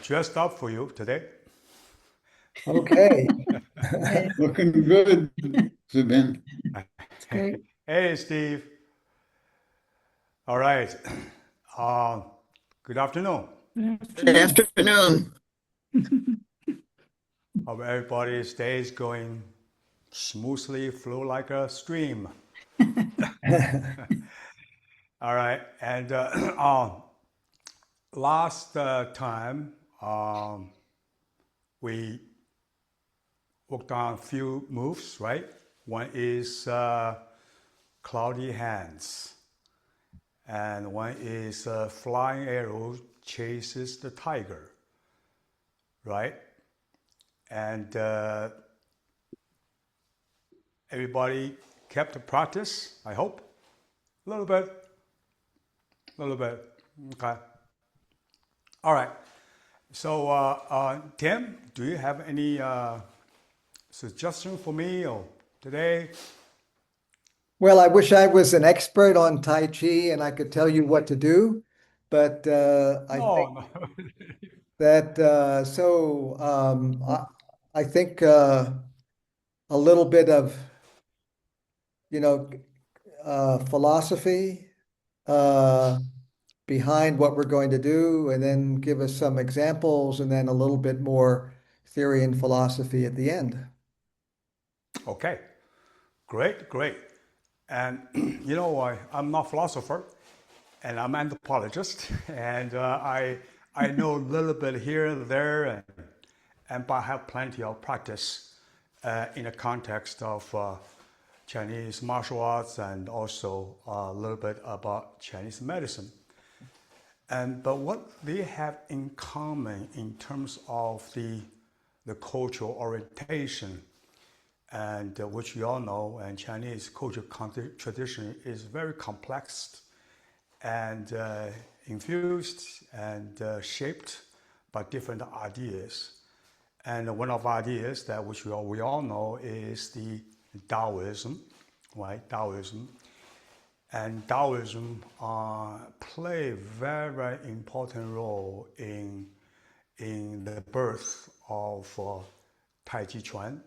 Dressed up for you today. Okay. Okay, Looking good, Zibin. it's great. Hey, Steve. All right. Uh, Good afternoon. Good Good afternoon. afternoon. Hope everybody's day is going smoothly, flow like a stream. All right. And last time we worked on a few moves, right? One is cloudy hands, and one is flying arrow chases the tiger, right? And everybody kept the practice, I hope. A little bit, a little bit. Okay. All right. So, Tim, do you have any suggestion for me or today? Well, I wish I was an expert on Tai Chi and I could tell you what to do, but I think No, no. that I think a little bit of you know philosophy uh, behind what we're going to do, and then give us some examples, and then a little bit more theory and philosophy at the end. Okay. Great, great. And I'm not a philosopher, and I'm an anthropologist, and I know a little bit here and there, and but I have plenty of practice in the context of Chinese martial arts and also a little bit about Chinese medicine. But what they have in common in terms of the cultural orientation, and which you all know, and Chinese cultural tradition is very complex and infused and shaped by different ideas. And one of the ideas that which we all know is the Taoism, right? Taoism. And Taoism play a very, very important role in the birth of Tai-Chi Chuan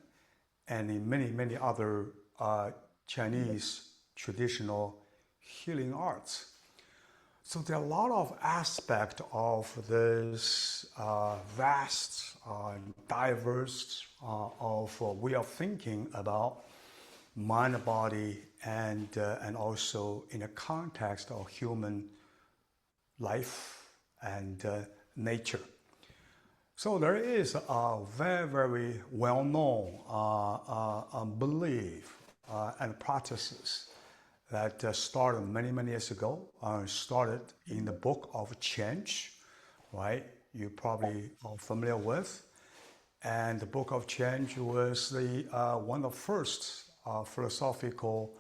and in many, many other Chinese traditional healing arts. So there are a lot of aspects of this vast, diverse of way of thinking about mind, body, and also in the context of human life and nature. So there is a very, very well-known belief and practices that started many, many years ago. Started in the Book of Change, right? You probably are familiar with. And the Book of Change was the one of the first philosophical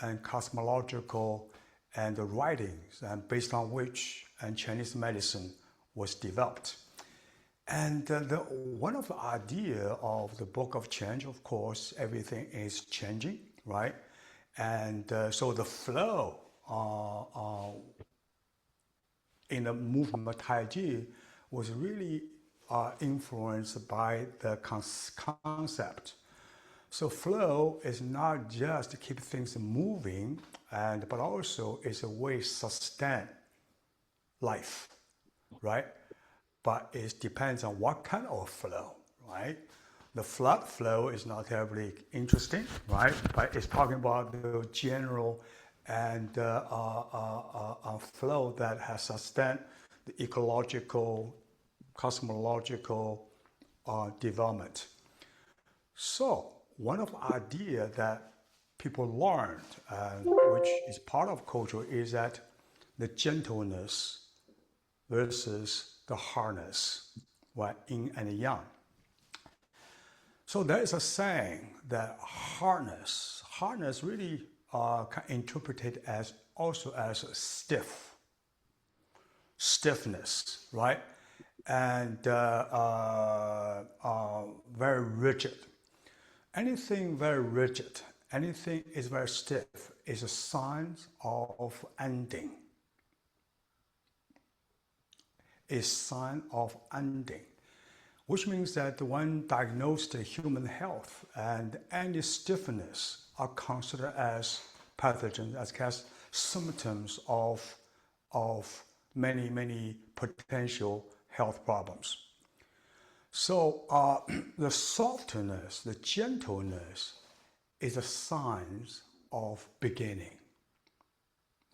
and cosmological and writings, and based on which and Chinese medicine was developed. And one of the idea of the Book of Change, of course, everything is changing, right? And so the flow in the movement of Tai Chi was really influenced by the concept. So flow is not just to keep things moving, but also is a way to sustain life, right? But it depends on what kind of flow, right? The flood flow is not terribly interesting, right? But it's talking about the general and flow that has sustained the ecological, cosmological development. So one of the ideas that people learned, which is part of culture, is that the gentleness versus the hardness, right, yin and yang. So there is a saying that hardness really can interpret it as also as stiffness, right, and very rigid. Anything very rigid, anything is very stiff, is a sign of ending. is sign of ending, which means that when diagnosed human health and any stiffness are considered as pathogens, as symptoms of many potential health problems. So the softness, the gentleness is a sign of beginning,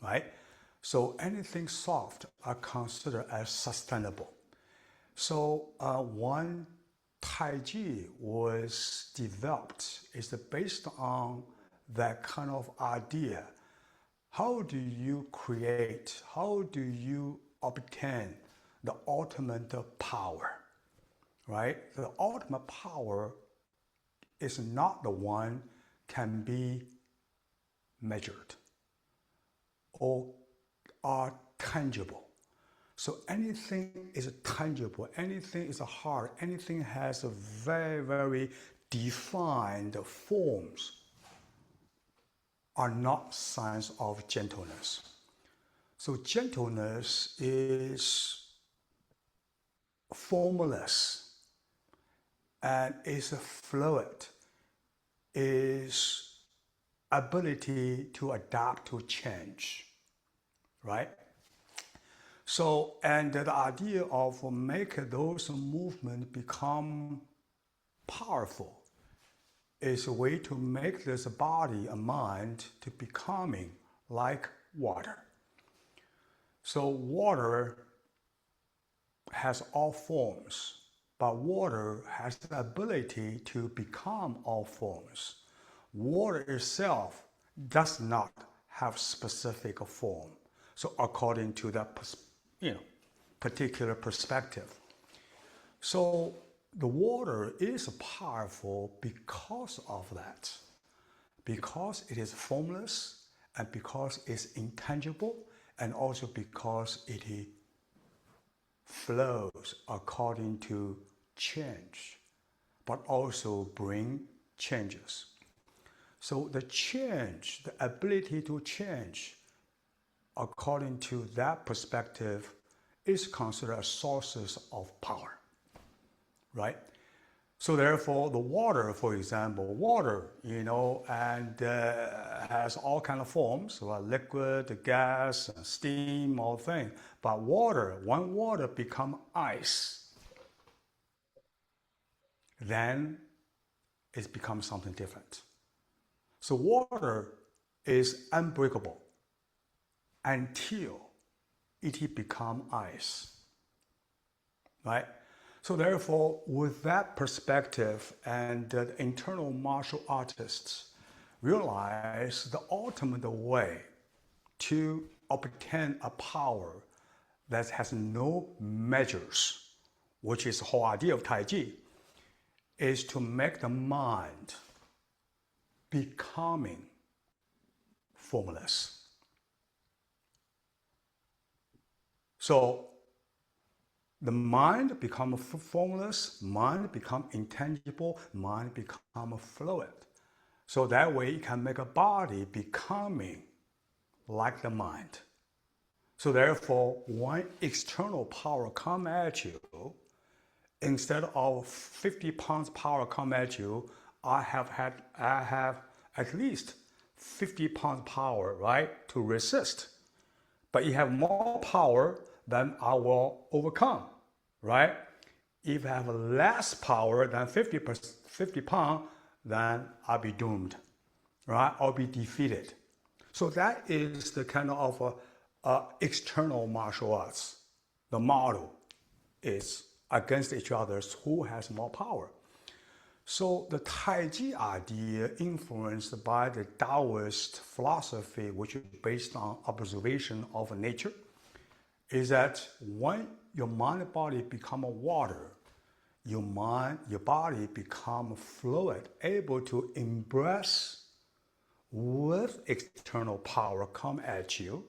right? So anything soft are considered as sustainable. So when Tai Chi was developed, is based on that kind of idea. How do you create, how do you obtain the ultimate power, right? The ultimate power is not the one can be measured or are tangible. So anything is tangible, anything is hard, anything has a very defined forms are not signs of gentleness. So gentleness is formless and is fluid, is ability to adapt to change, right? So, and the idea of making those movements become powerful is a way to make this body and mind to becoming like water. So water has all forms, but water has the ability to become all forms. Water itself does not have specific form. So according to that particular perspective. So the water is powerful because of that, because it is formless and because it's intangible and also because it flows according to change, but also bring changes. So the change, the ability to change according to that perspective is considered as sources of power, right? So therefore, the water, for example, and has all kind of forms, like liquid, gas, steam, all things. But water, when water become ice, then it becomes something different. So water is unbreakable until it become ice, right? So therefore, with that perspective, and the internal martial artists realize the ultimate way to obtain a power that has no measures, which is the whole idea of Tai Chi, is to make the mind becoming formless. So the mind become formless, mind become intangible, mind become fluid. So that way it can make a body becoming like the mind. So therefore, when external power come at you, instead of 50 pounds power come at you, I have at least 50 pounds power, right, to resist. But you have more power, then I will overcome, right? If I have less power than 50 pounds, then I'll be doomed, right? I'll be defeated. So that is the kind of external martial arts. The model is against each other, who has more power. So the Tai Chi idea, influenced by the Taoist philosophy, which is based on observation of nature, is that when your mind and body become water, your body become fluid, able to embrace with external power come at you,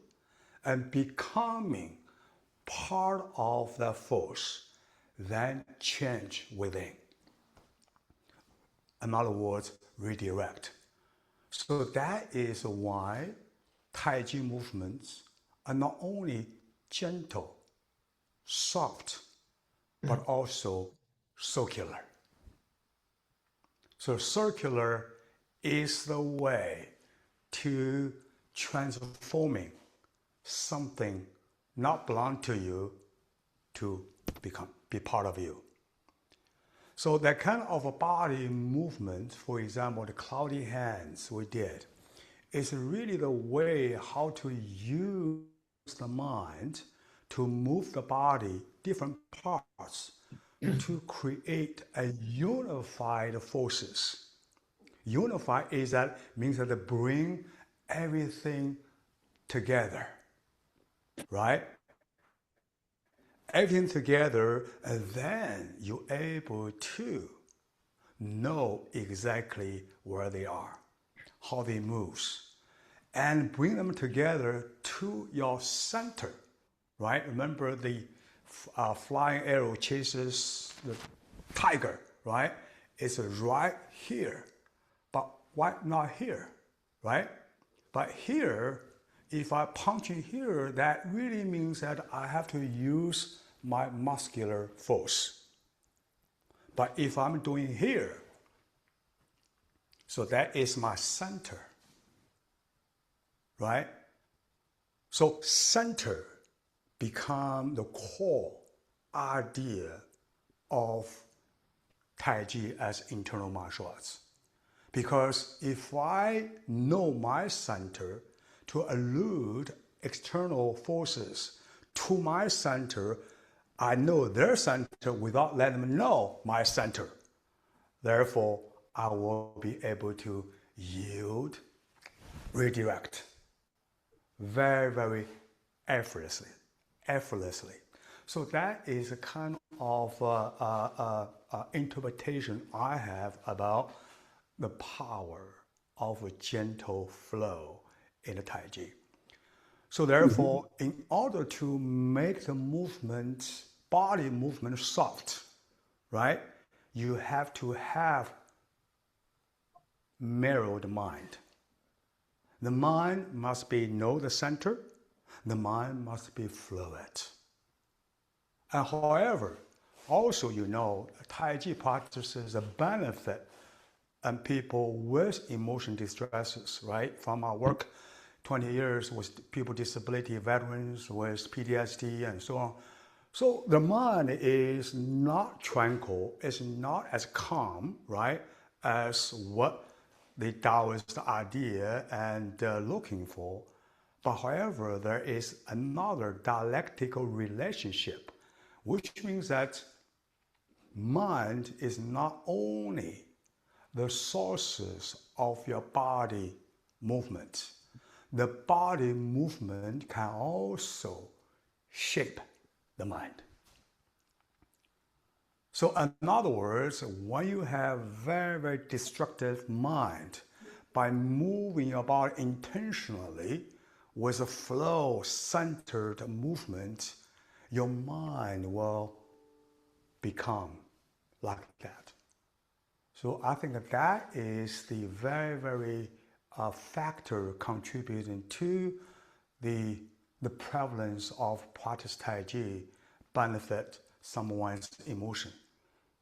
and becoming part of that force, then change within. In other words, redirect. So that is why Tai Chi movements are not only gentle, soft, but also circular. So circular is the way to transforming something not belong to you to be part of you. So that kind of a body movement, for example, the cloudy hands we did, is really the way how to use the mind to move the body, different parts, to create a unified forces. Unify is that means that they bring everything together, right? Everything together, and then you're able to know exactly where they are, how they move, and bring them together to your center, right? Remember the flying arrow chases the tiger, right? It's right here, but why not here, right? But here, if I punch in here, that really means that I have to use my muscular force. But if I'm doing here, so that is my center, right? So center become the core idea of Tai Chi as internal martial arts. Because if I know my center to elude external forces to my center, I know their center without letting them know my center. Therefore, I will be able to yield, redirect very, very effortlessly. So that is a kind of interpretation I have about the power of a gentle flow in the Tai Chi. So therefore, in order to make the movement, body movement soft, right, you have to have mirrored mind. The mind must be know the center. The mind must be fluid. And however, also Tai Chi practices a benefit and people with emotion distresses, right? From our work, 20 years with people with disability, veterans with PTSD and so on. So the mind is not tranquil, it's not as calm, right, as what the Taoist idea and looking for. But however, there is another dialectical relationship, which means that mind is not only the sources of your body movement. The body movement can also shape the mind. So in other words, when you have very, very destructive mind, by moving your body intentionally with a flow-centered movement, your mind will become like that. So I think that is the very, very factor contributing to the prevalence of practice Tai Chi benefit someone's emotion,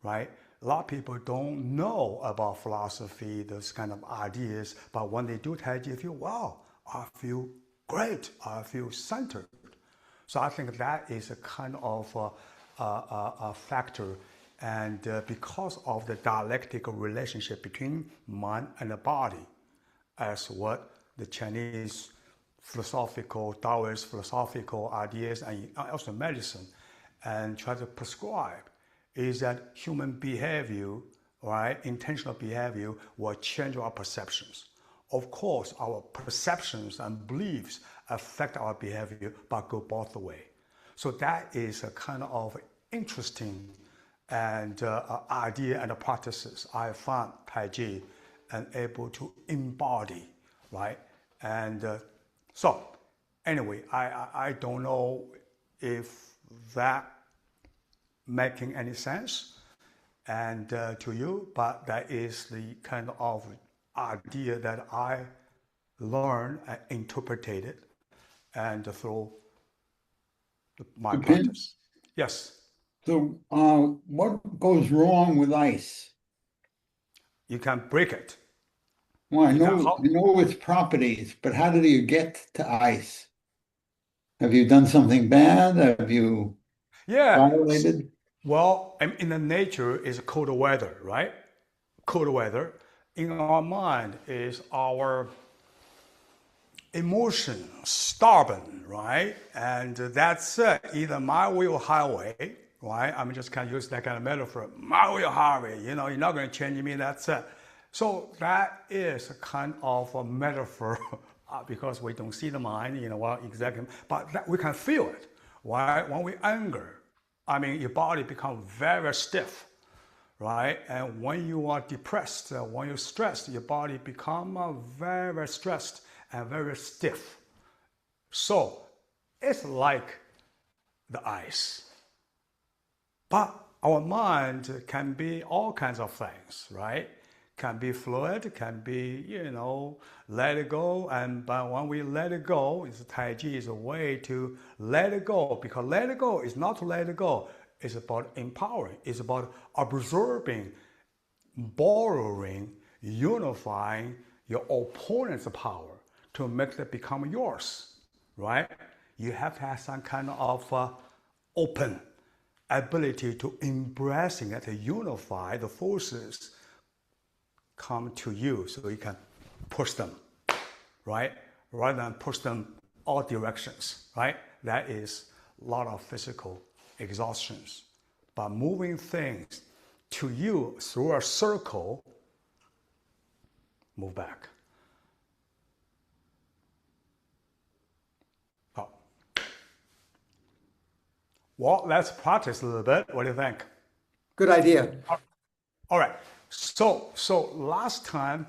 right? A lot of people don't know about philosophy, those kind of ideas, but when they do Tai Chi, they feel, wow, I feel great, I feel centered. So I think that is a kind of a factor. And because of the dialectical relationship between mind and the body, as what the Chinese philosophical, Taoist philosophical ideas and also medicine and try to prescribe, is that human behavior, right, intentional behavior will change our perceptions. Of course, our perceptions and beliefs affect our behavior, but go both the way. So that is a kind of interesting and idea and practices I found Tai Chi and able to embody, right? And so anyway, I don't know if that making any sense and to you, but that is the kind of idea that I learned and interpreted and through my practice. Yes, So, what goes wrong with ice? you can break it. Well, You can I know its properties, but how do you get to ice? Have you done something bad? Have you yeah. violated? Well, in the nature is cold weather, right? Cold weather. In our mind is our emotion, stubborn, right? And that's either my way or highway, right? I'm just kind of use that kind of metaphor. My way or highway, you're not going to change me. That's it. So that is a kind of a metaphor because we don't see the mind, what exactly, but that we can feel it, right? When we anger, your body becomes very stiff, right? And when you are depressed, when you're stressed, your body becomes very stressed and very stiff. So it's like the ice. But our mind can be all kinds of things, right? Can be fluid, can be, let it go. But when we let it go, Tai Chi is a way to let it go. Because let it go is not to let it go. It's about empowering. It's about absorbing, borrowing, unifying your opponent's power to make it become yours, right? You have to have some kind of open ability to embracing it, to unify the forces come to you so you can push them, right? Rather than push them all directions, right? That is a lot of physical exhaustions. But moving things to you through a circle, move back. Oh. Well, let's practice a little bit. What do you think? Good idea. All right. So last time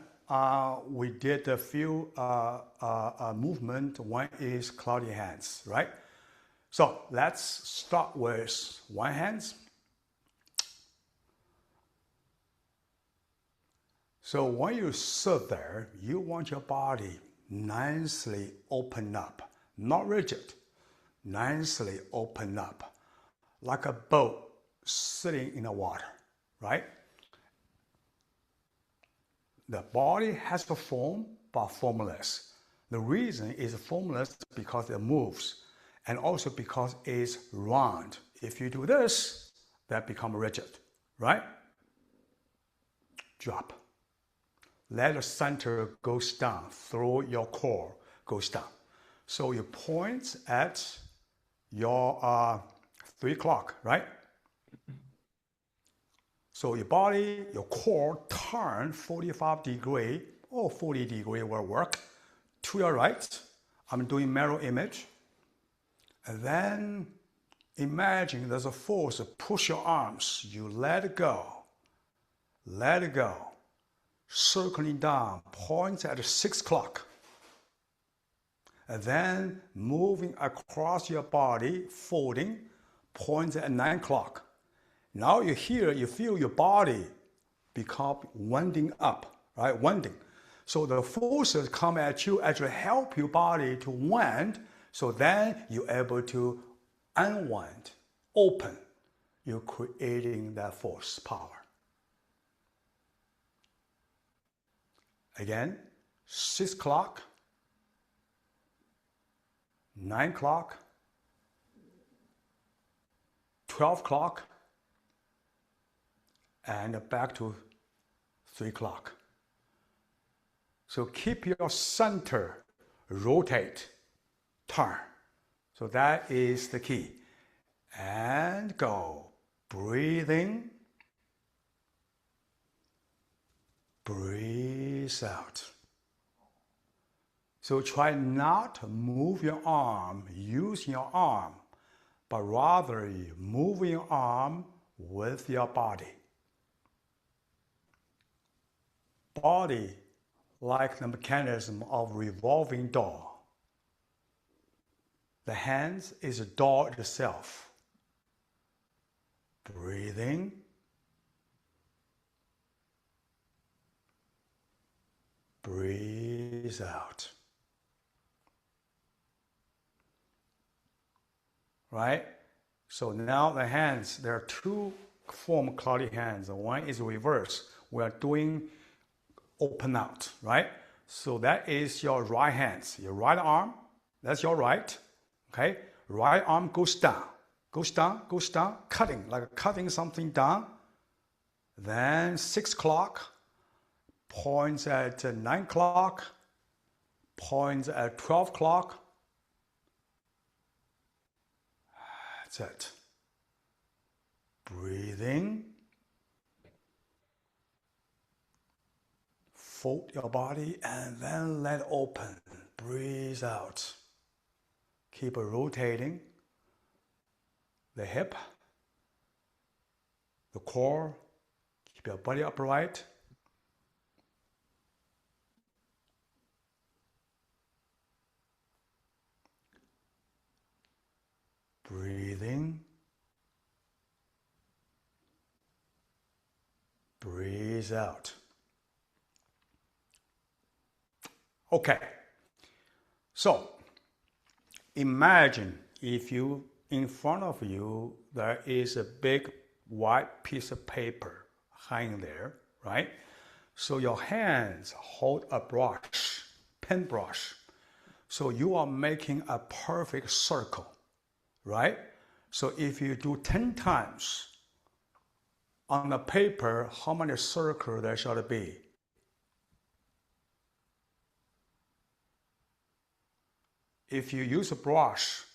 we did a few movement. One is cloudy hands, right? So let's start with one hand. So when you sit there, you want your body nicely open up, not rigid, nicely open up, like a boat sitting in the water, right? The body has a form, but formless. The reason is formless because it moves, and also because it's round. If you do this, that becomes rigid, right? Drop. Let the center goes down through your core, goes down. So you point at your 3 o'clock, right? So your body, your core turn 45 degree or 40 degree will work to your right. I'm doing mirror image. And then imagine there's a force to push your arms. You let it go. Let it go. Circling down, point at 6 o'clock. And then moving across your body, folding, point at 9 o'clock. Now you feel your body become winding up, right? Winding. So the forces come at you, actually help your body to wind. So then you're able to unwind, open. You're creating that force power. Again, 6 o'clock, 9 o'clock, 12 o'clock, and back to 3 o'clock. So keep your center, rotate, turn. So that is the key. And go. Breathing. Breathe out. So try not to move your arm, use your arm, but rather move your arm with your body. Body like the mechanism of revolving door. The hands is a door itself. Breathing. Breathe out. Right? So now the hands, there are two form cloudy hands. One is reverse. We are doing open out, right? So that is your right hands. Your right arm, that's your right. Okay? Right arm goes down, cutting, like cutting something down. Then 6 o'clock, points at 9 o'clock, points at 12 o'clock. That's it. Breathing. Fold your body and then let open. Breathe out. Keep rotating the hip, the core. Keep your body upright. Breathing. Breathe out. Okay. So, imagine if you, in front of you, there is a big white piece of paper hanging there, right? So your hands hold a brush, paintbrush. So you are making a perfect circle, right? So if you do 10 times on the paper, how many circles there shall be? If you use a brush,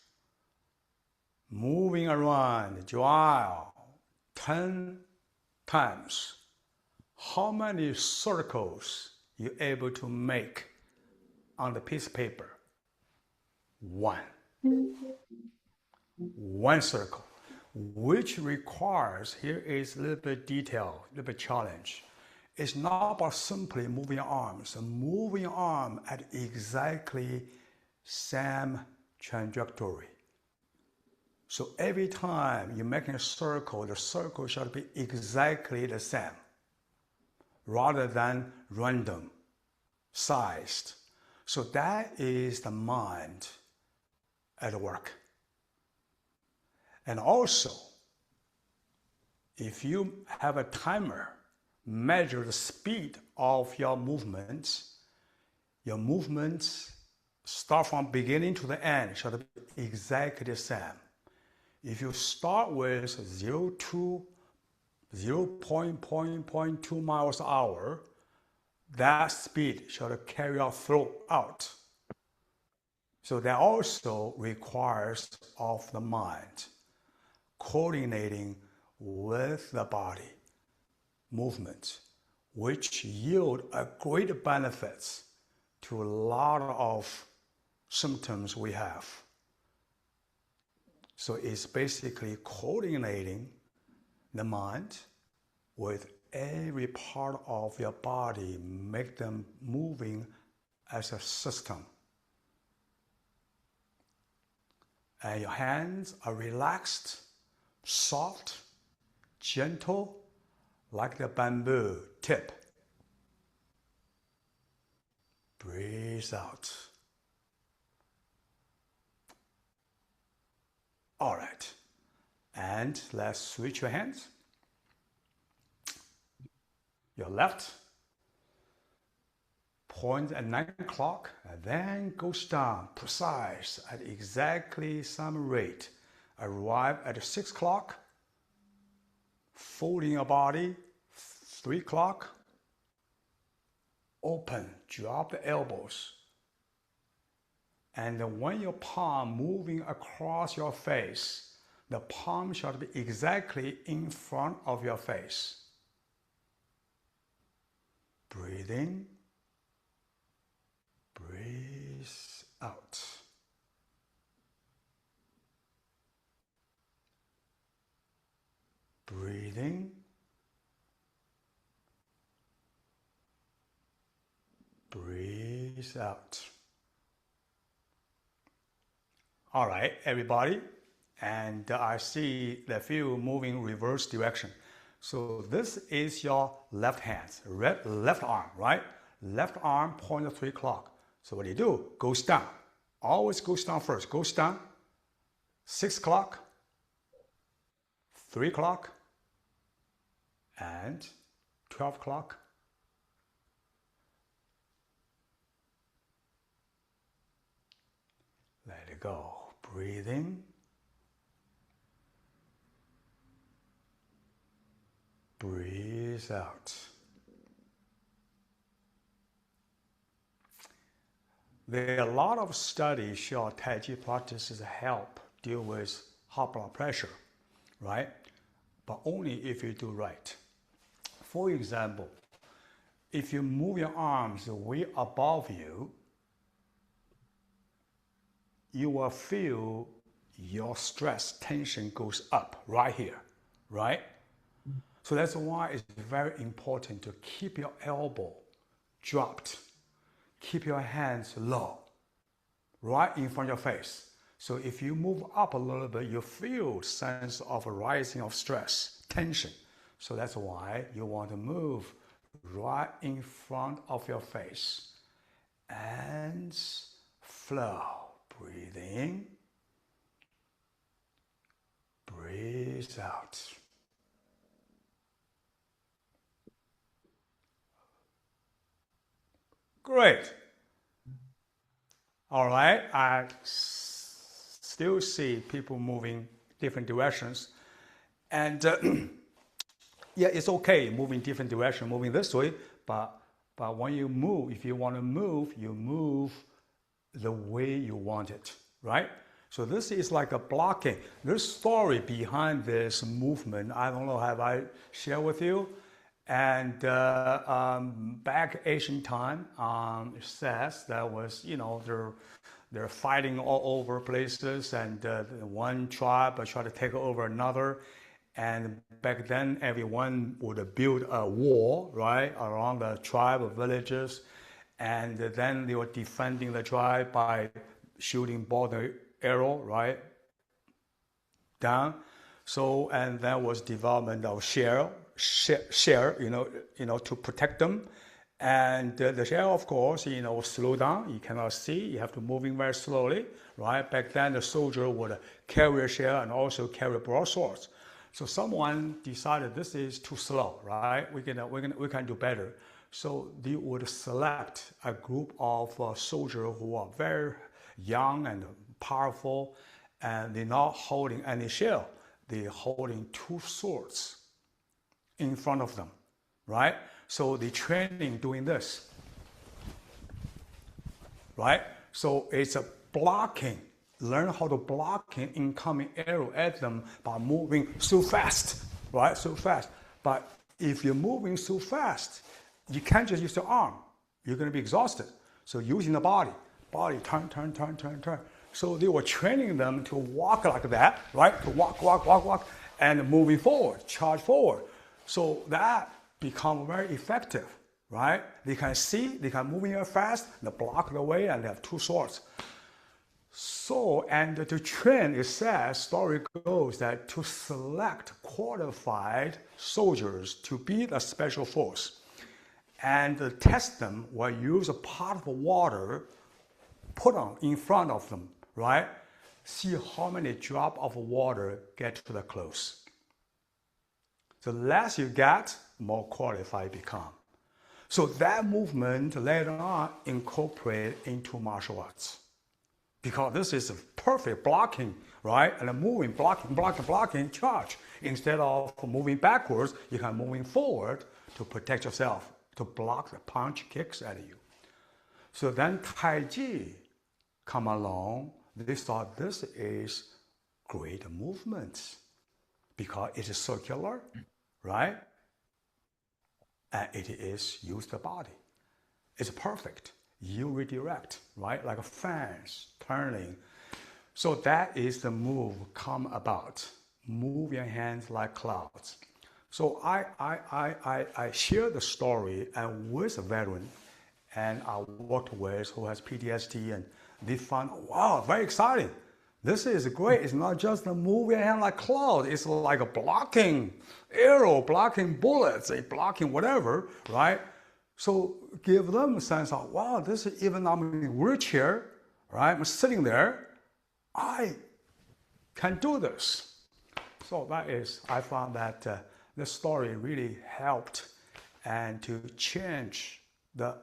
moving around, draw 10 times, how many circles you able to make on the piece of paper? One. One circle, which requires, here is a little bit detail, a little bit challenge. It's not about simply moving your arms. Moving your arm at exactly same trajectory. So every time you're making a circle, the circle should be exactly the same, rather than random, sized. So that is the mind at work. And also, if you have a timer, measure the speed of your movements start from beginning to the end should be exactly the same. If you start with 0.2 miles an hour, that speed should carry out throughout. So that also requires of the mind coordinating with the body movements, which yield a great benefits to a lot of symptoms we have. So it's basically coordinating the mind with every part of your body, make them moving as a system. And your hands are relaxed, soft, gentle, like the bamboo tip. Breathe out. All right. And let's switch your hands. Your left point at 9 o'clock and then goes down precise at exactly some rate. Arrive at 6 o'clock, folding your body, 3 o'clock, open, drop the elbows. And when your palm moving across your face, the palm should be exactly in front of your face. Breathe in, breathe out. Breathe in, breathe out. All right, everybody. And I see the few moving reverse direction. So this is your left hand, left arm, right? Left arm point at 3 o'clock. So what do you do? Goes down. Always goes down first. Goes down. 6 o'clock. 3 o'clock, and 12 o'clock. Let it go. Breathe in. Breathe out. There are a lot of studies show Tai Chi practices help deal with high blood pressure, right? But only if you do right. For example, if you move your arms way above you, you will feel your stress tension goes up right here, right? So that's why it's very important to keep your elbow dropped. Keep your hands low, right in front of your face. So if you move up a little bit, you feel sense of a rising of stress, tension. So that's why you want to move right in front of your face. And flow. Breathe in. Breathe out. Great. All right, I still see people moving different directions. And yeah, it's okay moving different direction, moving this way, but when you move, if you want to move, you move the way you want it, right? So this is like a blocking. There's story behind this movement. I don't know, have I shared with you? And back ancient time, it says that was, they're fighting all over places, and one tribe tried to take over another. And back then, everyone would build a wall, right, around the tribe of villages. And then they were defending the tribe by shooting bow and arrow, right, down. So, and there was development of share, to protect them. And the share, of course, slow down. You cannot see. You have to moving very slowly, right? Back then, the soldier would carry a share and also carry broadswords. So someone decided this is too slow, right? We can do better. So they would select a group of soldiers who are very young and powerful, and they're not holding any share. They're holding 2 swords in front of them, right? So the training doing this, right? So it's a blocking. Learn how to block an incoming arrow at them by moving so fast, right? So fast. But if you're moving so fast, you can't just use the arm. You're going to be exhausted. So using the body, turn. So they were training them to walk like that, right? To walk, and moving forward, charge forward. So that become very effective, right? They can see, they can move in fast, they block the way, and they have 2 swords. So, and to train, it says, story goes that to select qualified soldiers to be the special force, and to test them, will use a pot of water put on in front of them, right? See how many drops of water get to the clothes. The less you get, more qualified you become. So that movement later on incorporated into martial arts. Because this is a perfect blocking, right? And moving, blocking, charge. Instead of moving backwards, you can moving forward to protect yourself, to block the punch kicks at you. So then Tai Chi come along. They thought this is great movement because it is circular, right? And it is use the body. It's perfect. You redirect, right? Like fans turning. So that is the move come about. Move your hands like clouds. So I share the story and with a veteran, and I worked with who has PTSD, and they found, wow, very exciting. This is great. It's not just a move your hand like clouds. It's like a blocking arrow, blocking bullets, blocking whatever, right? So give them a sense of, wow, this is, even I'm in a wheelchair, right? I'm sitting there. I can do this. So that is, I found that this story really helped and to change the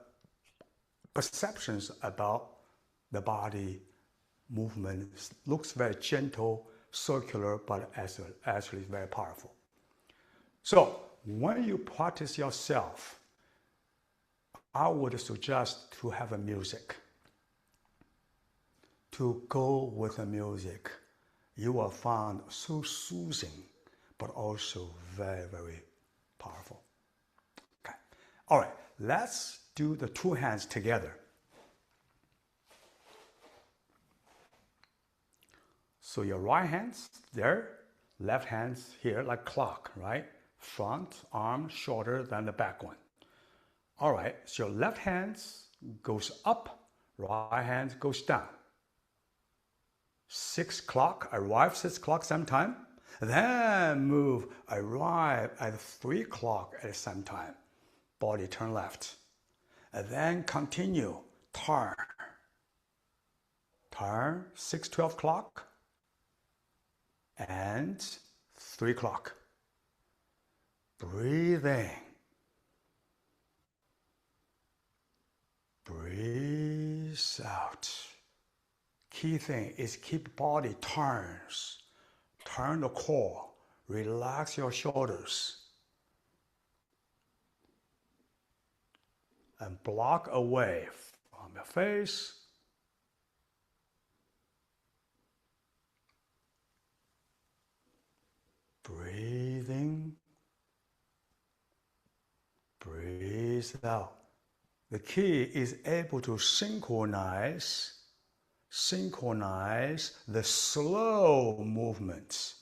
perceptions about the body movement. Looks very gentle, circular, but actually very powerful. So when you practice yourself, I would suggest to have a music. To go with the music, you will find so soothing, but also very, very powerful. Okay. All right, let's do the two hands together. So your right hand's there, left hand's here like clock, right? Front arm shorter than the back one. All right, so your left hand goes up, right hand goes down. 6 o'clock, arrive 6 o'clock same time. Then move, arrive at 3 o'clock at the same time. Body turn left. And then continue, turn. Turn, 6, 12 o'clock. And 3 o'clock. Breathe in. Breathe out. Key thing is keep body turns. Turn the core. Relax your shoulders. And block away from your face. Breathe in. Breathe out. The key is able to synchronize the slow movements.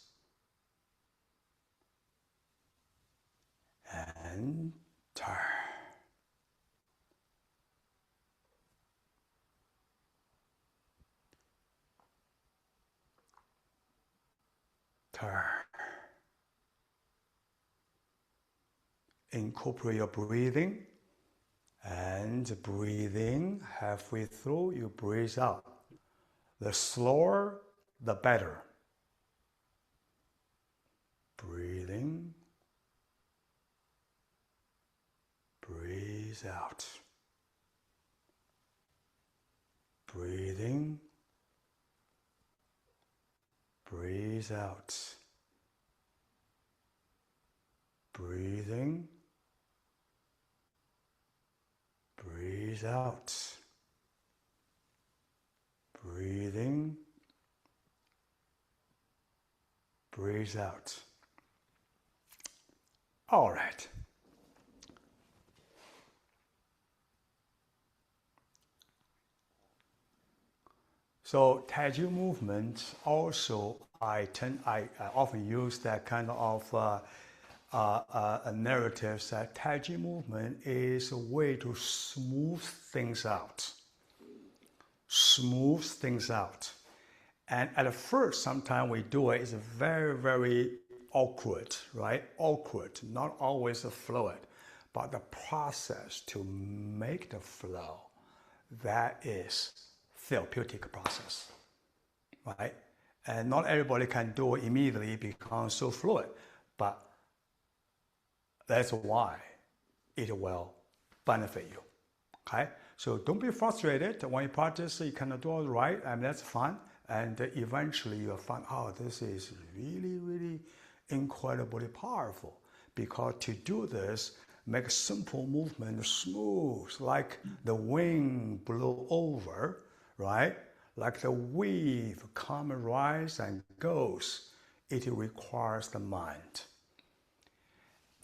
And turn. Turn. Incorporate your breathing. And breathing halfway through, you breathe out. The slower, the better. Breathing. Breathe out. Breathing. Breathe out. Breathing. Breathe out. Breathing. Breathe out. All right. So Tai Chi movement also, I often use that kind of narratives that Tai Chi movement is a way to smooth things out. Smooth things out. And at first, sometimes we do it, it's very, very awkward, right? Awkward, not always fluid. But the process to make the flow, that is therapeutic process, right? And not everybody can do it immediately because so fluid, but that's why it will benefit you, okay? So don't be frustrated when you practice, you cannot do it right, and that's fine. And eventually you'll find, oh, this is really, really incredibly powerful. Because to do this, make simple movement smooth, like the wind blow over, right? Like the wave come and rise and goes. It requires the mind.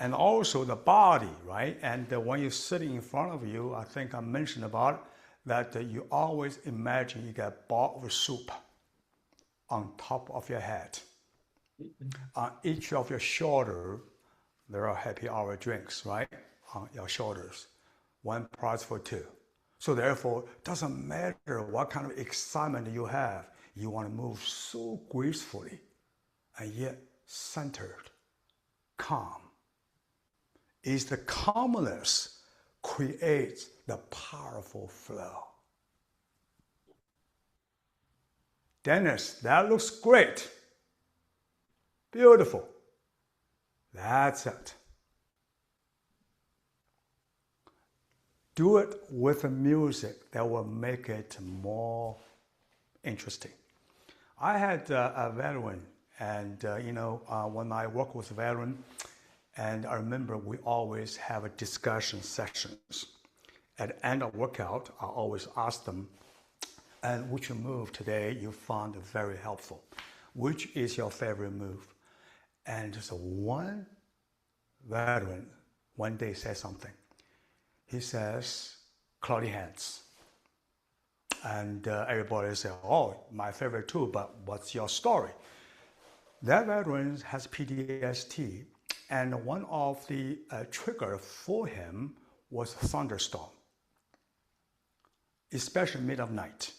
And also the body, right? And when you're sitting in front of you, I think I mentioned about that you always imagine you get a bowl of soup on top of your head. On each of your shoulder, there are happy hour drinks, right? On your shoulders. One price for two. So therefore, it doesn't matter what kind of excitement you have. You want to move so gracefully and yet centered, calm. Is the calmness creates the powerful flow. Dennis, that looks great. Beautiful. That's it. Do it with the music that will make it more interesting. I had a veteran, and when I work with a veteran, and I remember we always have a discussion sessions. At the end of workout, I always ask them, and which move today you found very helpful? Which is your favorite move? And just one veteran one day said something. He says, cloudy hands. And everybody said, oh, my favorite too, but what's your story? That veteran has PTSD, and one of the triggers for him was a thunderstorm, especially mid of night.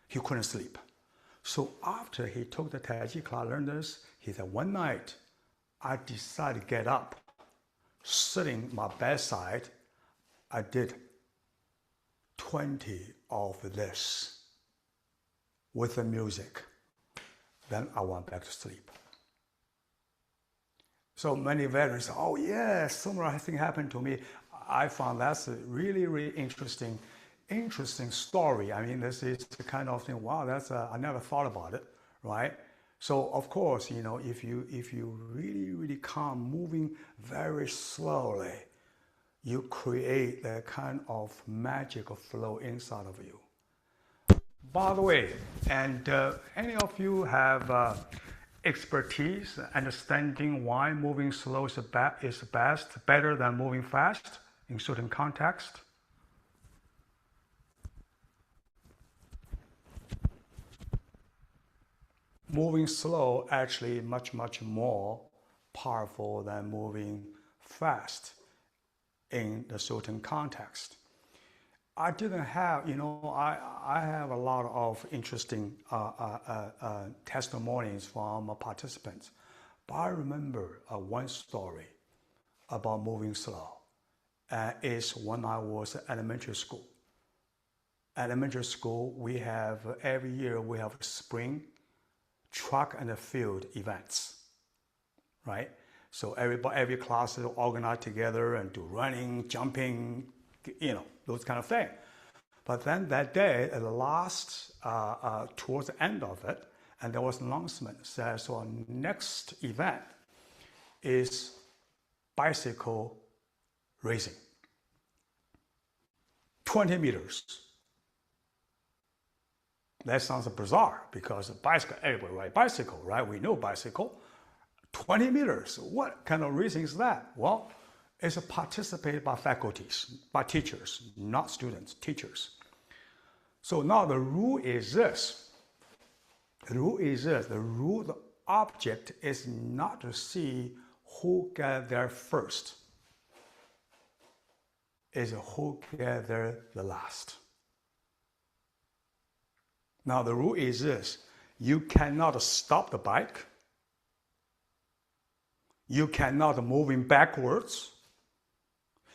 He couldn't sleep. So after he took the Tai-Chi class, learned this, he said, one night, I decided to get up, sitting my bedside, I did 20 of this with the music. Then I went back to sleep. So many veterans say, oh yeah, similar thing happened to me. I found that's a really, really interesting story. I mean, this is the kind of thing, wow, I never thought about it, right? So of course, if you really, really calm, moving very slowly, you create that kind of magical flow inside of you. By the way, and any of you have expertise, understanding why moving slow is better than moving fast in certain context? Moving slow actually much, much more powerful than moving fast in a certain context. I didn't have, I have a lot of interesting testimonies from participants, but I remember one story about moving slow. Is when I was at elementary school. Elementary school, every year we have spring track and field events, right? So every class is organized together and do running, jumping, those kind of things. But then that day, at the last, towards the end of it, and there was an announcement says, so our next event is bicycle racing. 20 meters. That sounds bizarre because bicycle, everybody ride bicycle, right? We know bicycle. 20 meters, what kind of racing is that? Well, it's participated by faculties, by teachers, not students, teachers. So now the rule is this. The object is not to see who get there first. Is who get there the last. Now the rule is this. You cannot stop the bike. You cannot moving backwards.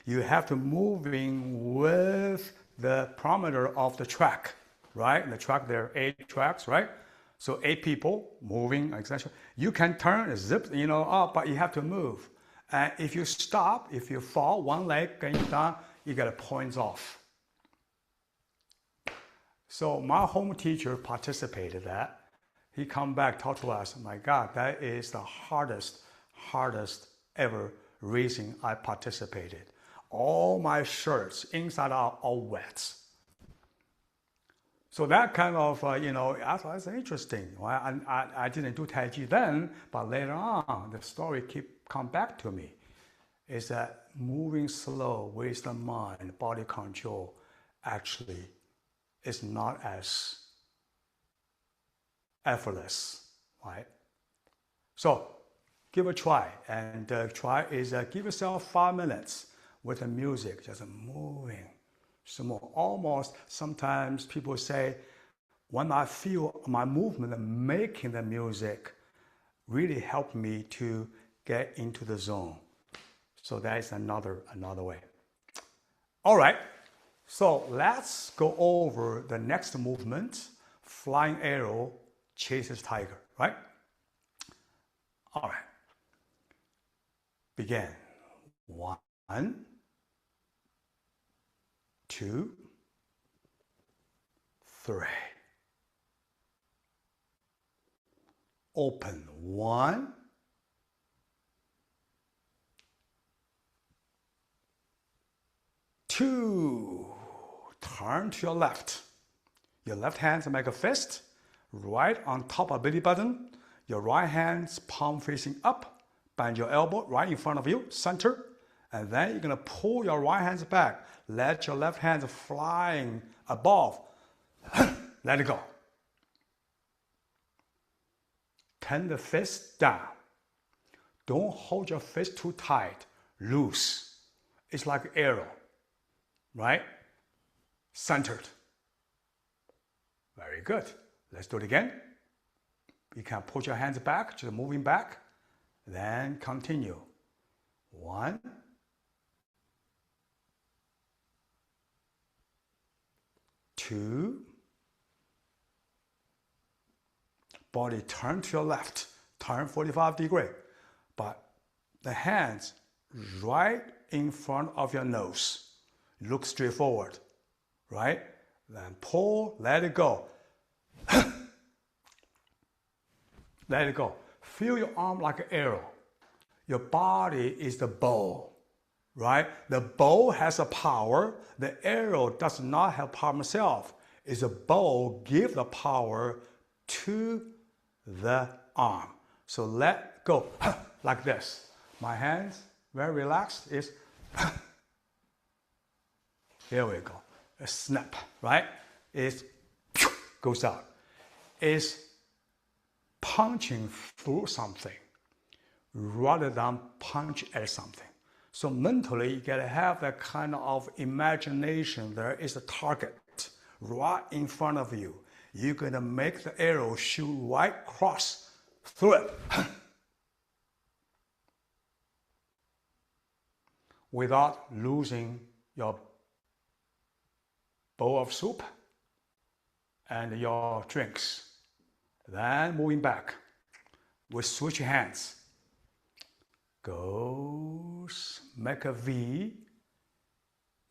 You have to moving with the parameter of the track, right? The track, there are 8 tracks, right? So 8 people moving, etc. You can turn, zip, up, but you have to move. And if you stop, if you fall, one leg going down, you get points off. So my home teacher participated in that. He come back, talk to us. My God, that is the hardest ever racing I participated. All my shirts, inside out, all wet. So that kind of, I thought it's interesting. Well, I didn't do Tai Chi then, but later on, the story come back to me. Is that moving slow with the mind, body control, actually is not as effortless, right? So give a try, and give yourself 5 minutes with the music, just moving. So almost sometimes people say, when I feel my movement making the music really help me to get into the zone. So that is another way. All right, so let's go over the next movement. Flying arrow chases tiger, right? All right. Begin. 1, 2, 3. Open. 1, 2. Turn to your left. Your left hand make a fist, right on top of belly button. Your right hand's palm facing up. Bend your elbow right in front of you, center. And then you're going to pull your right hands back. Let your left hand flying above. Let it go. Turn the fist down. Don't hold your fist too tight. Loose. It's like an arrow, right? Centered. Very good. Let's do it again. You can put your hands back, just moving back. Then continue. 1, 2. Body turn to your left. Turn 45 degrees. But the hands right in front of your nose. Look straight forward. Right? Then pull, let it go. Let it go. Feel your arm like an arrow. Your body is the bow, right? The bow has a power. The arrow does not have power itself. It's a bow give the power to the arm. So let go like this. My hands very relaxed. Is here we go. A snap, right? It goes out. It's punching through something rather than punch at something. So mentally, you gotta have that kind of imagination. There is a target right in front of you. You're gonna make the arrow shoot right across through it. Without losing your bowl of soup and your drinks. Then moving back, we switch hands. Goes, make a V.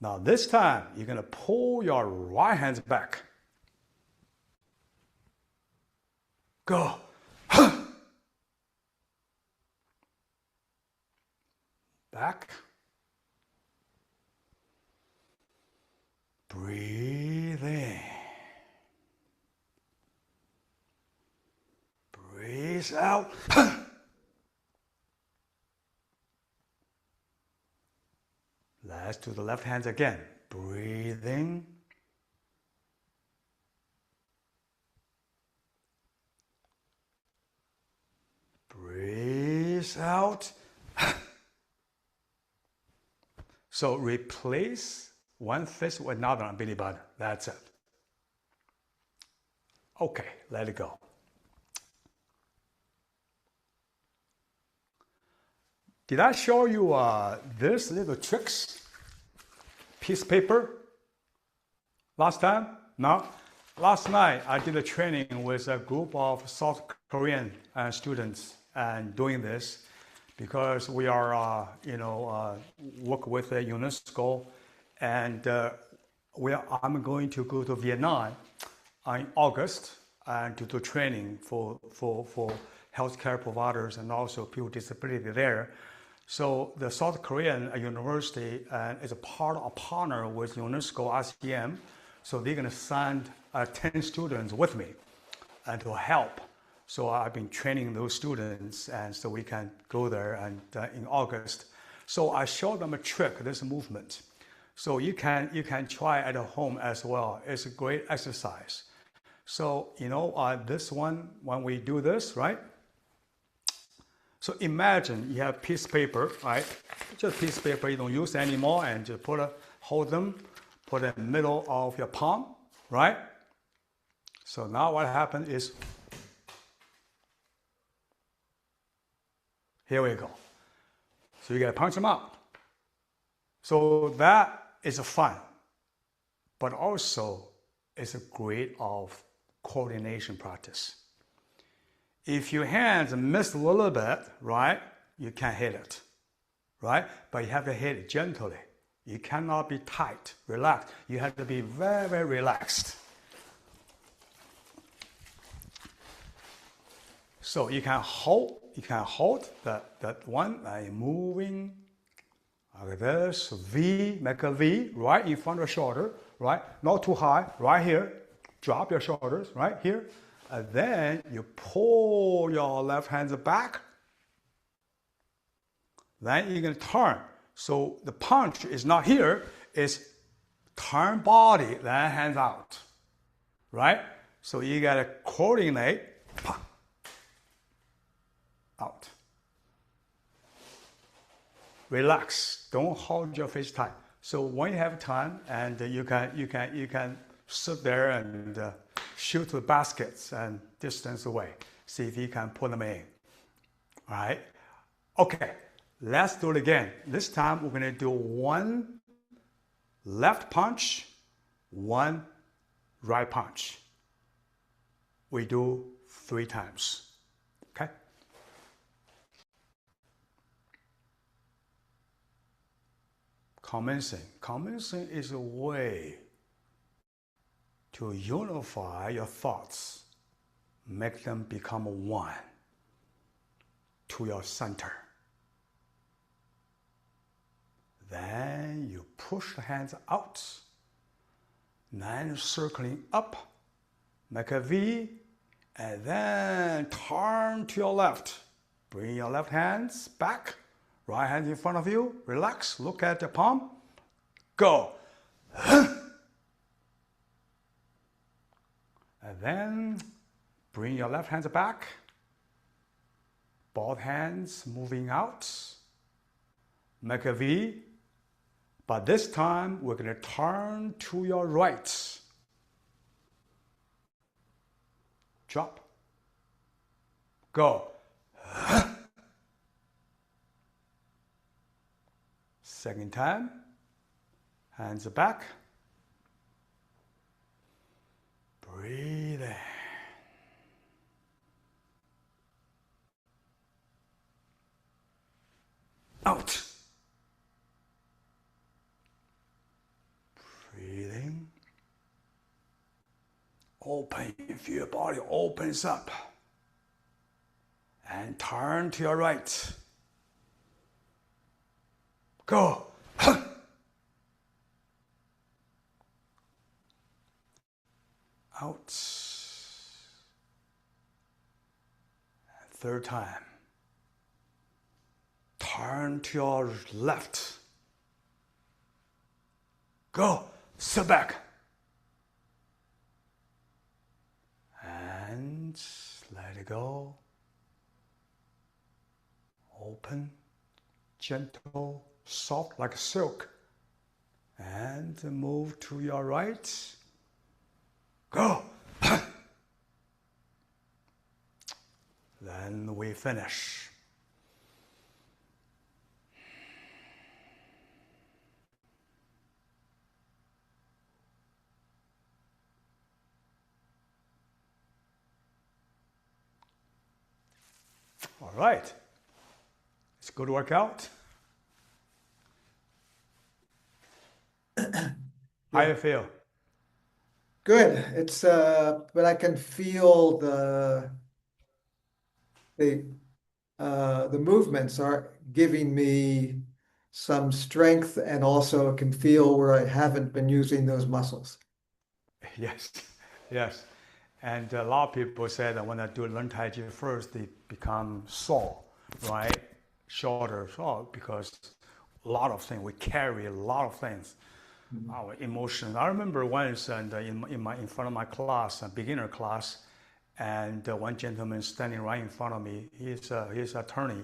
Now this time, you're gonna pull your right hands back. Go. Back. Breathe in. Breathe out. Let's do the left hand again. Breathe in. Breathe out. So replace one fist with another on belly button. That's it. Okay, let it go. Did I show you this little tricks? Piece of paper? Last time? No? Last night I did a training with a group of South Korean students and doing this because we are, work with UNESCO and I'm going to go to Vietnam in August and to do training for healthcare providers and also people with disability there. So the South Korean university is a partner with UNESCO ICM. So they're going to send 10 students with me and to help. So I've been training those students, and so we can go there and in August. So I showed them a trick, this movement. So you can try at home as well. It's a great exercise. So this one, when we do this, right? So imagine you have piece of paper, right? Just piece of paper you don't use anymore, and just hold them, put it in the middle of your palm, right? So now what happened is, here we go. So you gotta punch them out. So that is fun, but also it's a great of coordination practice. If your hands miss a little bit, right, you can hit it, right? But you have to hit it gently. You cannot be tight, relaxed. You have to be very, very relaxed. So you can hold that one, moving like this, V, make a V right in front of the shoulder, right? Not too high, right here. Drop your shoulders right here. And then you pull your left hands back. Then you're going to turn. So the punch is not here, it's turn body, then hands out, right? So you got to coordinate, out. Relax, don't hold your face tight. So when you have time, and you can sit there and shoot the baskets and distance away. See if you can put them in. All right? Okay, let's do it again. This time we're going to do one left punch, one right punch. We do 3 times. Okay? Commencing. Commencing is a way to unify your thoughts, make them become one to your center. Then you push the hands out, then circling up, make a V, and then turn to your left. Bring your left hands back, right hand in front of you, relax, look at the palm, go. And then bring your left hands back, both hands moving out, make a V, but this time we're going to turn to your right. Drop, go. Second time, hands back. Breathe in. Out. Breathing. Open, you feel your body opens up. And turn to your right. Go. Out. And third time. Turn to your left. Go. Sit back. And let it go. Open, gentle, soft like silk. And move to your right. Go. Then we finish. All right. It's a good workout. How you feel? Good. It's but I can feel the movements are giving me some strength, and also can feel where I haven't been using those muscles. Yes, yes. And a lot of people say that when I do learn Tai Chi first, they become sore, right? Shoulder sore, because a lot of things, we carry a lot of things, our emotions. I remember once, and in front of my class, a beginner class, and one gentleman standing right in front of me, he's an attorney.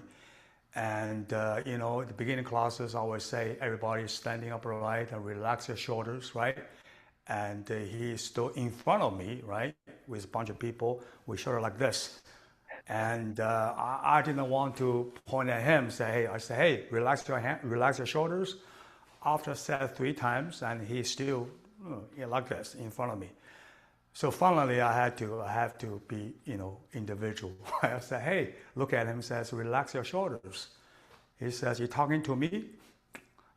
And the beginning classes, I always say, everybody is standing upright and relax your shoulders, right? And he stood in front of me, right, with a bunch of people with shoulder like this. And I didn't want to point at him, I said, hey, relax your hand, relax your shoulders. After I said 3 times, and he still like this in front of me. So finally, I have to be, individual. I said, hey, look at him. He says, relax your shoulders. He says, you talking to me?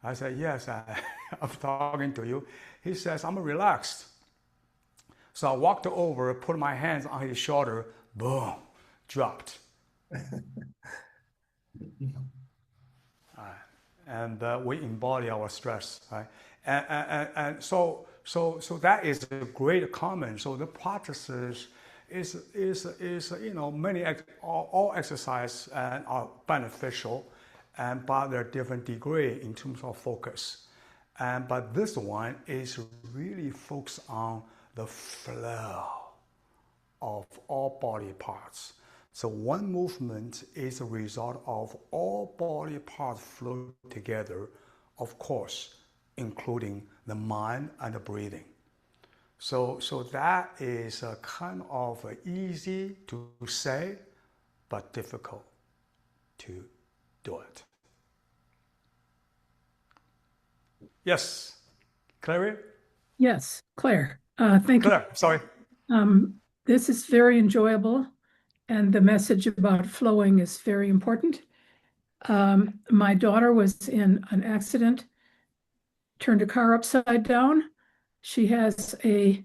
I said, yes, I'm talking to you. He says, I'm relaxed. So I walked over, put my hands on his shoulder, boom, dropped. And we embody our stress, right? And so that is a great comment. So the practices is many all exercise and are beneficial, and by their different degree in terms of focus. But this one is really focused on the flow of all body parts. So one movement is a result of all body parts flow together, of course, including the mind and the breathing. So that is a kind of easy to say, but difficult to do it. Yes, Clary? Yes, Claire. Thank you. Claire, sorry. This is very enjoyable, and the message about flowing is very important. My daughter was in an accident, turned a car upside down. She has a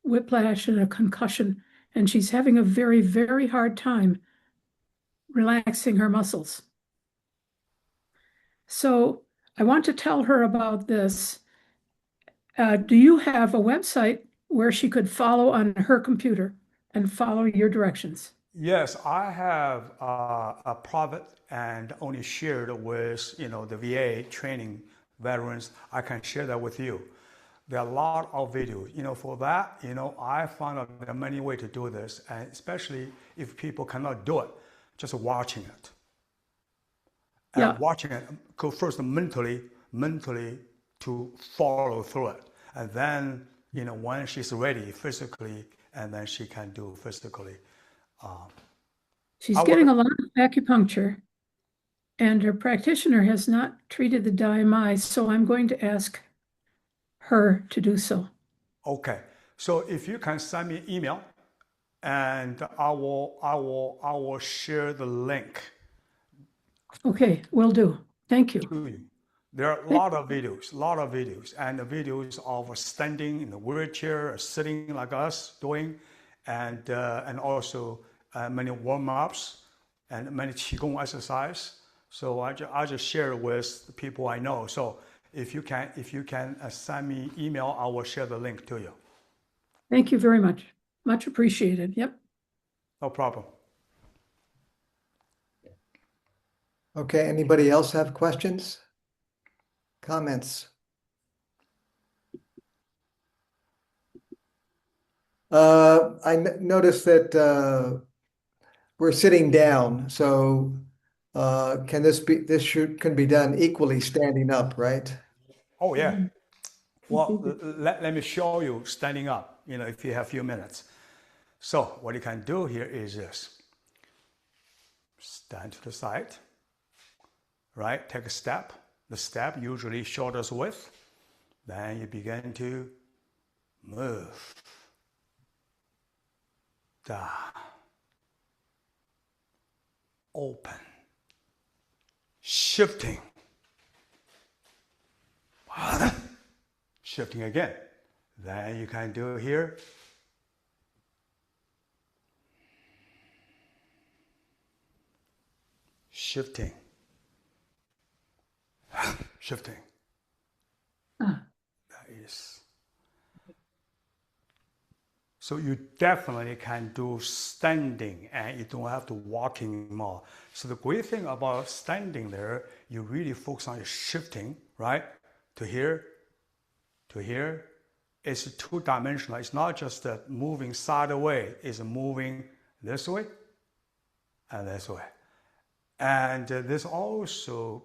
whiplash and a concussion, and she's having a very, very hard time relaxing her muscles. So I want to tell her about this. Do you have a website where she could follow on her computer and follow your directions? Yes, I have a private and only shared with the VA training veterans. I can share that with you. There are a lot of videos. For that, I found out there are many ways to do this, and especially if people cannot do it, just watching it. And Yeah. watching it, go first mentally to follow through it, and then when she's ready physically, and then she can do physically. She's getting a lot of acupuncture, and her practitioner has not treated the DMI, so I'm going to ask her to do so. Okay, so if you can send me email, and I will share the link Okay, will do. Thank you. to you. There are a lot of videos, and the videos of standing in a wheelchair, sitting like us doing, and also many warm-ups and many qigong exercise. So I just share with the people I know. So if you can send me email, I will share the link to you. Thank you very much. Much appreciated. Yep. No problem. Okay, anybody else have questions? Comments? Noticed that we're sitting down, so can can be done equally standing up, right? Oh yeah. Well, let me show you standing up, if you have a few minutes. So what you can do here is this. Stand to the side, right? Take a step. The step usually shoulders width. Then you begin to move down, open, shifting, shifting again. Then you can do here. Shifting, shifting. That is. So you definitely can do standing, and you don't have to walking more. So the great thing about standing there, you really focus on your shifting, right? To here, to here. It's two-dimensional. It's not just moving sideways. It's moving this way and this way. And this also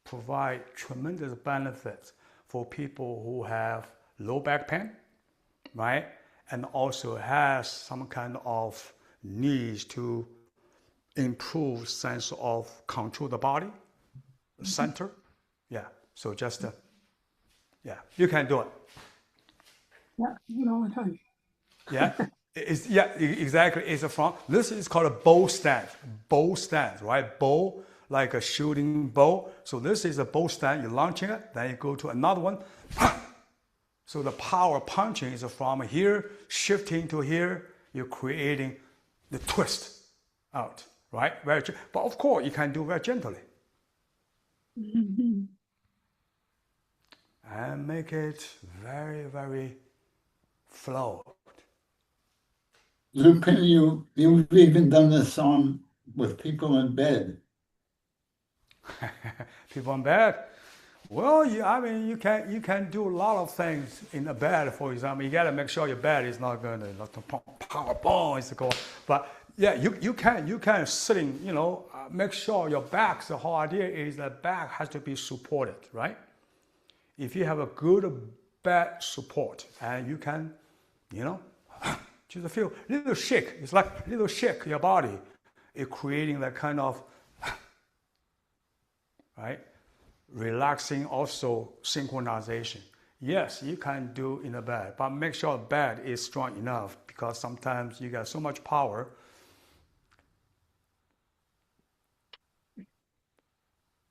provide tremendous benefits for people who have low back pain, right? And also has some kind of needs to improve sense of control the body, center. Yeah, so just, yeah, you can do it. Yeah, do it all the time. Yeah, exactly. It's a front. This is called a bow stand. Bow stand, right? Bow, like a shooting bow. So this is a bow stand. You're launching it, then you go to another one. So the power punching is from here, shifting to here. You're creating the twist out, right? But of course, you can do very gently Mhm. and make it very, very flow. Luke, you've even done this on with people in bed. People in bed. Well, I mean, you can do a lot of things in the bed. For example, you gotta make sure your bed is not going to power boom. It's called. But yeah, you can sitting. Make sure your back. The whole idea is that back has to be supported, right? If you have a good back support, and you can, you know, just feel little shake. It's like little shake your body. It's creating that kind of right? Relaxing, also synchronization. Yes, you can do in the bed, but make sure the bed is strong enough because sometimes you got so much power.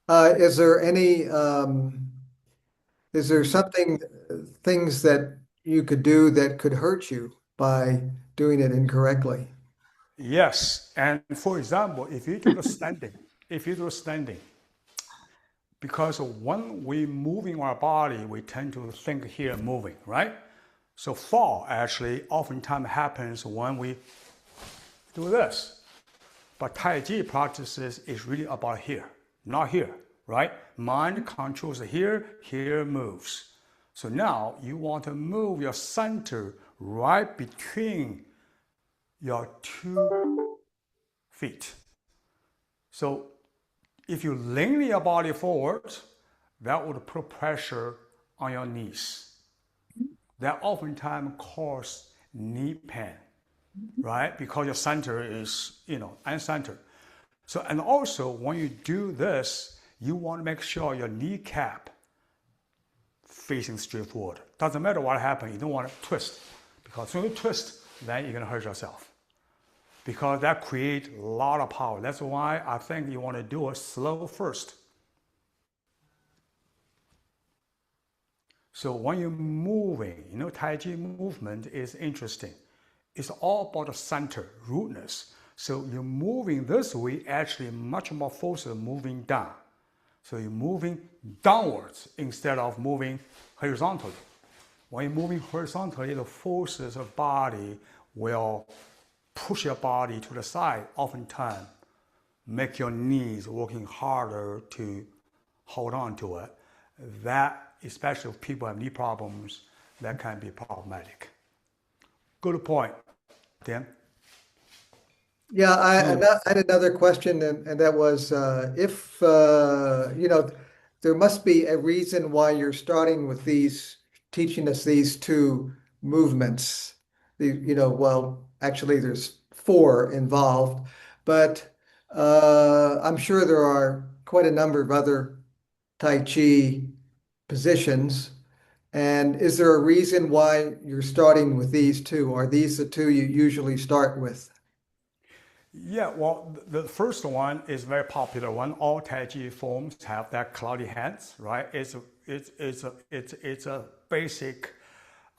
Is there is there things that you could do that could hurt you by doing it incorrectly? Yes, and for example, if you do standing, because when we moving our body, we tend to think here moving, right? So fall actually oftentimes happens when we do this. But Tai Chi practices is really about here, not here, right? Mind controls here, here moves. So now you want to move your center right between your 2 feet. So if you lean your body forward, that would put pressure on your knees. That oftentimes cause knee pain, right? Because your center is, uncentered. So, and also when you do this, you want to make sure your kneecap facing straight forward. Doesn't matter what happens, you don't want to twist. Because when you twist, then you're going to hurt yourself. Because that creates a lot of power. That's why I think you want to do it slow first. So when you're moving, Tai Chi movement is interesting. It's all about the center, rootness. So you're moving this way, actually much more focused on moving down. So you're moving downwards instead of moving horizontally. When you're moving horizontally, the forces of body will push your body to the side, oftentimes make your knees working harder to hold on to it. That, especially if people have knee problems, that can be problematic. Good point, Dan. Yeah, So I had another question, and that was if there must be a reason why you're starting with teaching us these two movements. Well, actually, there's four involved, but I'm sure there are quite a number of other Tai Chi positions. And is there a reason why you're starting with these two? Are these the two you usually start with? Yeah, well, the first one is a very popular one. All Tai Chi forms have that cloudy hands, right? It's a basic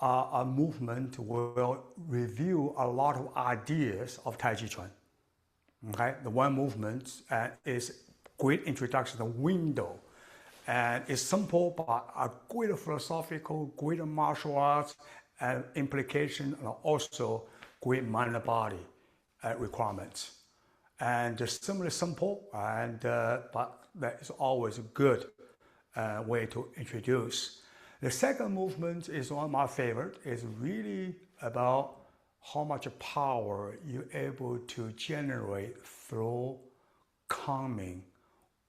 a movement will review a lot of ideas of Tai Chi Chuan. Okay, the one movement is great introduction, the window, and it's simple but a great philosophical, great martial arts and implication, and also great mind and body requirements. And it's similarly simple, and but that is always a good way to introduce. The second movement is one of my favorite. It's really about how much power you're able to generate through calming,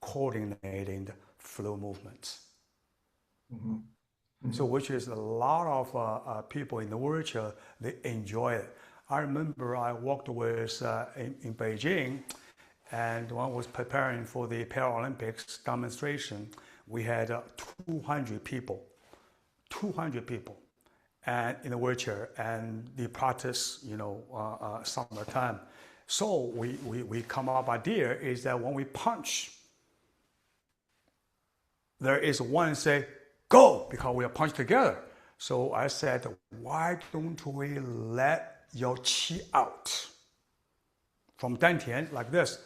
coordinating the flow movements. Mhm. So, Mhm. which is a lot of people in the world, they enjoy it. I remember I worked with in Beijing, and when I was preparing for the Paralympics demonstration, we had 200 people, 200 people. and in a wheelchair, and they practice, summertime. So we come up idea is that when we punch, there is one say, go, because we are punched together. So I said, why don't we let your qi out from dantian like this?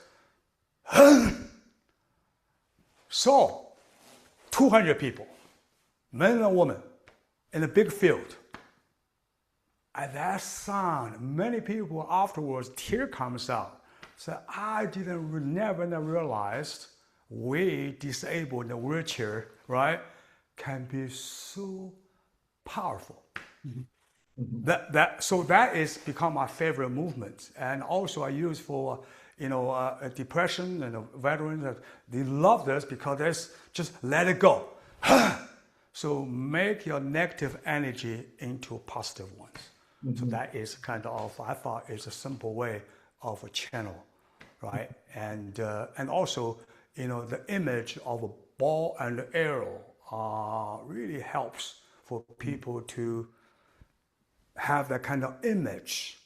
So 200 people, men and women, in a big field. At that sound, many people afterwards, tear comes out. So I never realized we disabled in a wheelchair, right, can be so powerful. So that is become my favorite movement, and also I use for depression and veterans. They love this because there's just let it go. So make your negative energy into positive ones. So that is kind of, I thought, is a simple way of a channel, right? And also, the image of a ball and arrow really helps for people to have that kind of image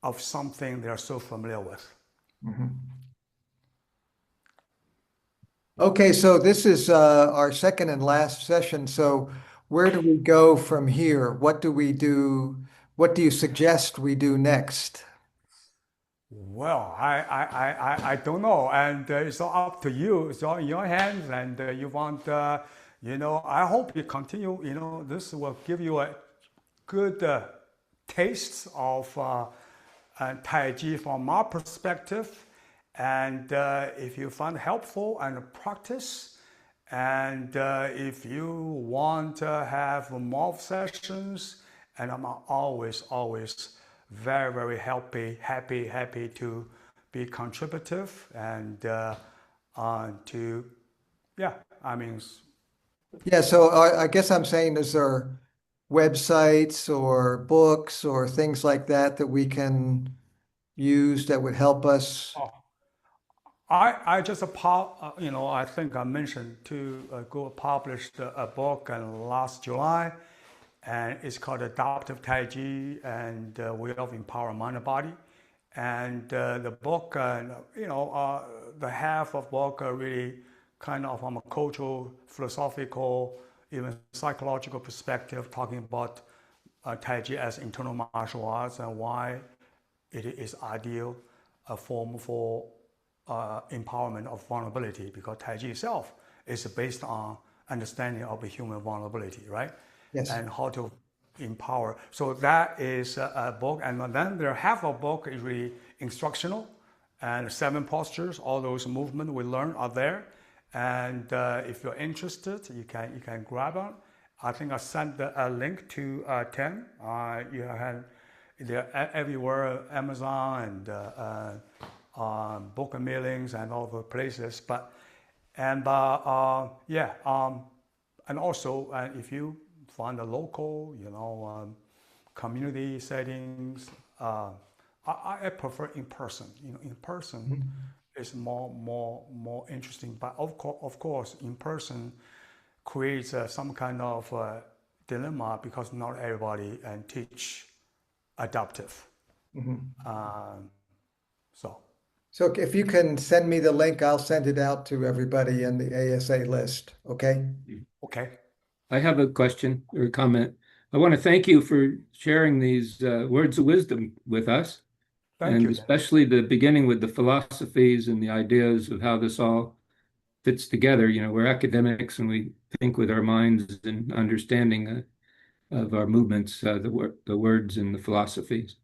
of something they're so familiar with. Okay, so this is our second and last session. So where do we go from here? What do we do? What do you suggest we do next? Well, I don't know, and it's all up to you. It's all in your hands, and you want, I hope you continue. This will give you a good taste of Tai Chi from my perspective, and if you find helpful and practice, and if you want to have more sessions, and I'm always very, very happy to be contributive and Yeah, so I guess I'm saying, is there websites or books or things like that that we can use that would help us? I just I think I mentioned to go published a book last July, and it's called Adaptive Tai Chi and Way of Empower Mind and Body. And the book, the half of book really kind of from a cultural, philosophical, even psychological perspective, talking about Tai Chi as internal martial arts and why it is ideal a form for empowerment of vulnerability, because Tai Chi itself is based on understanding of the human vulnerability, right? Yes. And how to empower. So that is a book, and then the half of book is really instructional, and 7 postures, all those movements we learn are there. And if you're interested, you can grab it. I think I sent a link to 10. They're everywhere, Amazon and book and mailings and all the places. And also if you find a local, community settings, I prefer in person. In person is more interesting. But of course, in person creates some kind of dilemma, because not everybody can teach adaptive. So if you can send me the link, I'll send it out to everybody in the ASA list. Okay. Okay. I have a question or a comment. I want to thank you for sharing these words of wisdom with us. Thank you. Especially the beginning with the philosophies and the ideas of how this all fits together. We're academics and we think with our minds and understanding of our movements, the words and the philosophies.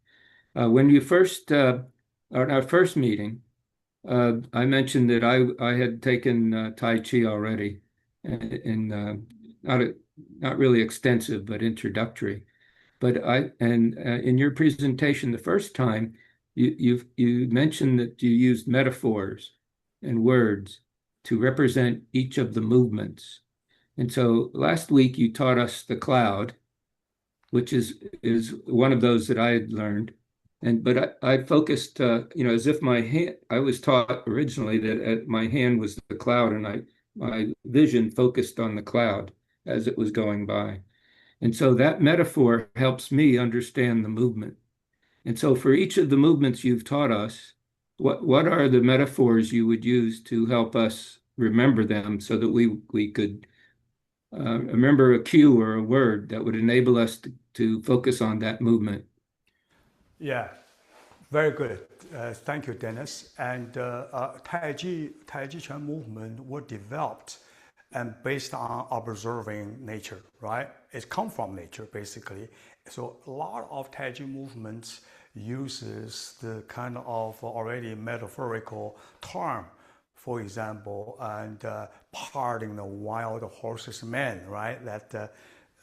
When you first, our first meeting, I mentioned that I had taken Tai Chi already, and not really extensive, but introductory. But in your presentation the first time, you mentioned that you used metaphors and words to represent each of the movements. And so last week you taught us the cloud, which is one of those that I had learned. But I focused, as if my hand, I was taught originally that my hand was the cloud, and my vision focused on the cloud as it was going by. And so that metaphor helps me understand the movement. And so for each of the movements you've taught us, what are the metaphors you would use to help us remember them so that we could remember a cue or a word that would enable us to focus on that movement? Yeah, very good. Thank you, Dennis. And Tai Chi Chuan movement were developed and based on observing nature, right? It comes from nature, basically. So a lot of Tai Chi movements uses the kind of already metaphorical term, for example, and parting the wild horse's mane, right? That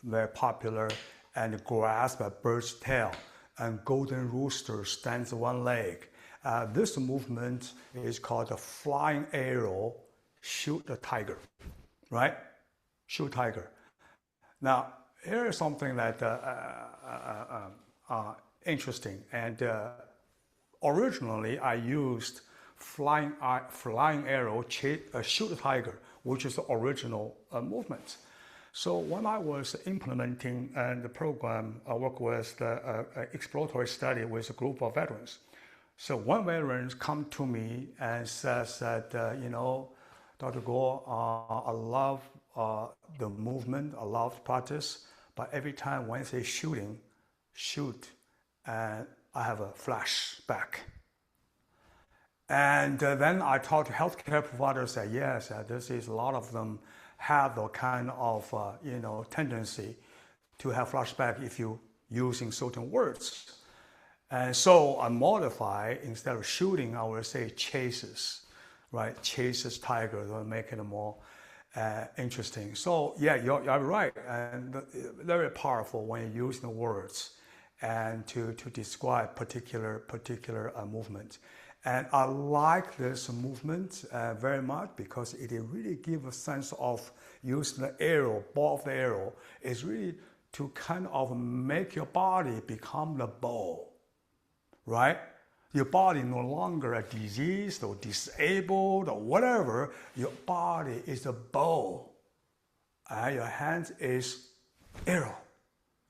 very popular, and grasp a bird's tail, and golden rooster stands one leg. This movement is called the flying arrow, shoot the tiger, right? Shoot tiger. Now, here is something that interesting. And originally, I used flying arrow, shoot tiger, which is the original movement. So when I was implementing the program, I worked with the exploratory study with a group of veterans. So one veteran come to me and says that, Dr. Guo, I love the movement, I love practice, but every time when I say shoot, and I have a flashback. And then I talked to healthcare providers, say, yes, this is a lot of them have the kind of, tendency to have flashback if you using certain words. And so I modify, instead of shooting, I would say chases, right? Chases tiger to make it more interesting. So yeah, you're right. And very powerful when you use the words and to describe particular movement. And I like this movement very much because it really gives a sense of using the arrow, ball of the arrow, is really to kind of make your body become the bow, right? Your body no longer a diseased or disabled or whatever. Your body is a bow. And your hands is arrow,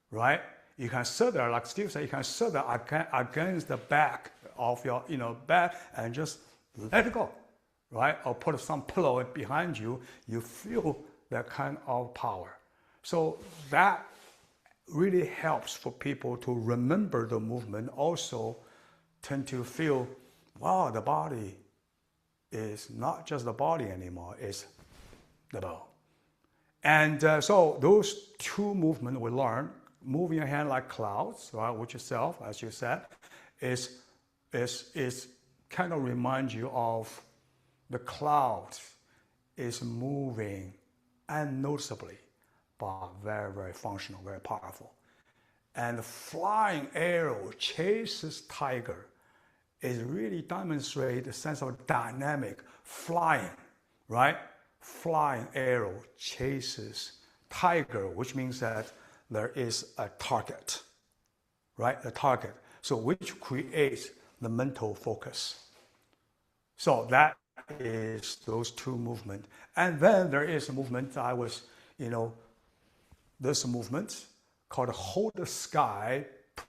right? You can sit there, like Steve said, you can sit there against the back of your bed and just let it go, right? Or put some pillow behind you. You feel that kind of power. So that really helps for people to remember the movement. Also tend to feel, wow, the body is not just the body anymore, it's the bow. And so those two movements we learn, moving your hand like clouds, right, which itself, as you said, is kind of remind you of the clouds is moving unnoticeably, but very, very functional, very powerful. And the flying arrow chases tiger is really demonstrate the sense of dynamic flying, right? Flying arrow chases tiger, which means that there is a target, right? A target. So which creates the mental focus. So that is those two movements. And then there is a movement this movement called hold the sky,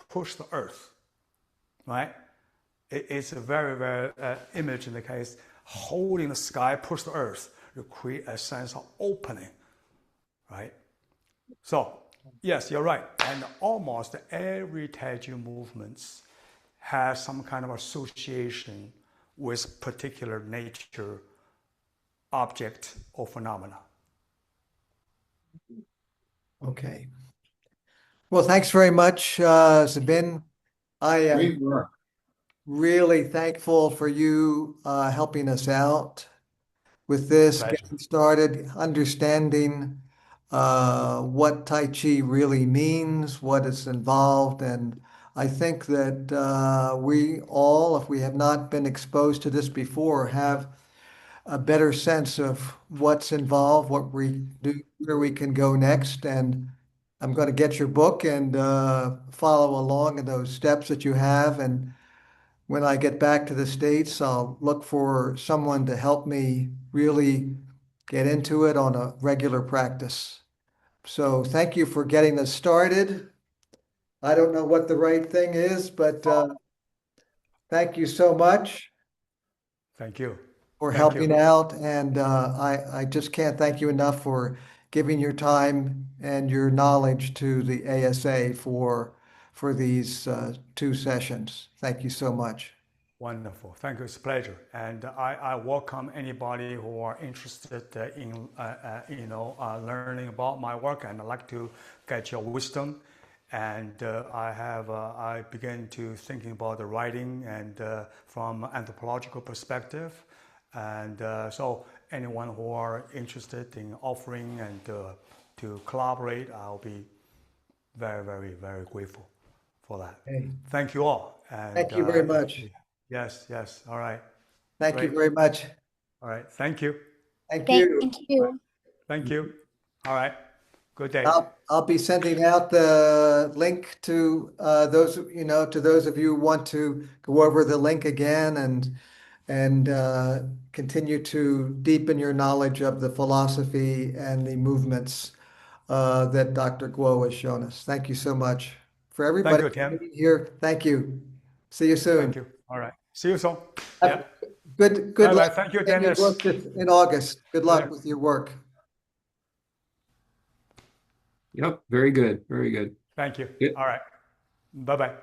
push the earth, right? It's a very, very image in the case, holding the sky, push the earth to create a sense of opening, right? So, yes, you're right. And almost every Tai Chi movement has some kind of association with particular nature, object, or phenomena. Okay. Well, thanks very much, Zibin. I am Great work. really thankful for you helping us out with this, Pleasure. getting started, understanding what Tai Chi really means, what is involved. And I think that we all, if we have not been exposed to this before, have a better sense of what's involved, what we do, where we can go next. And I'm going to get your book and follow along in those steps that you have. And when I get back to the States, I'll look for someone to help me really get into it on a regular practice. So thank you for getting us started. I don't know what the right thing is, but thank you so much Thank you. for Thank you. helping out. And I just can't thank you enough for giving your time and your knowledge to the ASA for these 2 sessions. Thank you so much. Wonderful. Thank you. It's a pleasure. And I welcome anybody who are interested in, learning about my work and like to get your wisdom. And I began to thinking about the writing and from anthropological perspective. And so anyone who are interested in offering and to collaborate, I'll be very, very, very grateful for that. Hey, Thank you all. And thank you very much. yes, yes. All right. Thank you Great. very much. All right. Thank you. Thank you. Thank you. Thank you. All right. Good day. I'll be sending out the link to those, to those of you who want to go over the link again and continue to deepen your knowledge of the philosophy and the movements that Dr. Guo has shown us. Thank you so much. For Thank everybody you, Tim. here, thank you. See you soon. Thank you. All right. See you soon. Have Yeah. Good Bye-bye. luck Thank you, in your Dennis. work in August. Good luck Yeah. with your work. Yep, very good, very good. Thank you. Yeah. All right. Bye-bye.